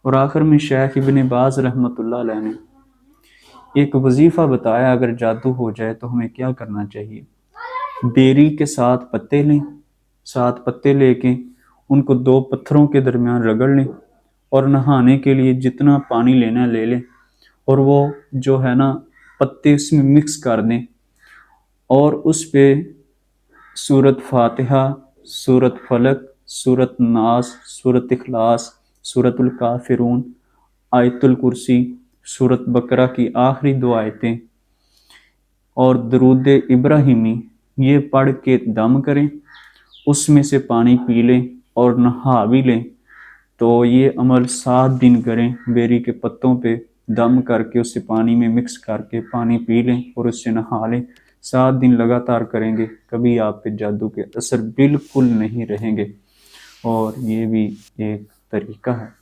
और आखिर में शेख इब्न बाज रहमतुल्लाह अलैह ने एक वजीफ़ा बताया, अगर जादू हो जाए तो हमें क्या करना चाहिए। बेरी के 7 पत्ते लें, 7 पत्ते लेके उनको 2 पत्थरों के दरमियान रगड़ लें और नहाने के लिए जितना पानी लेना ले लें, और वो जो है ना पत्ते उसमें मिक्स कर दें और उस पे सूरत फातिहा, सूरत फलक, सूरत नास, सूरत इखलास, सूरतुल काफिरून, आयतुल कुर्सी, सूरत बकरा की आखिरी 2 आयतें और दरूद इब्राहिमी ये पढ़ के दम करें, उसमें से पानी पी लें और नहा भी लें। तो ये अमल 7 दिन करें, बेरी के पत्तों पे दम करके उससे पानी में मिक्स करके पानी पी लें और उससे नहा लें। 7 दिन लगातार करेंगे, कभी आप पे जादू के असर बिल्कुल नहीं रहेंगे। और ये भी एक तरीका है।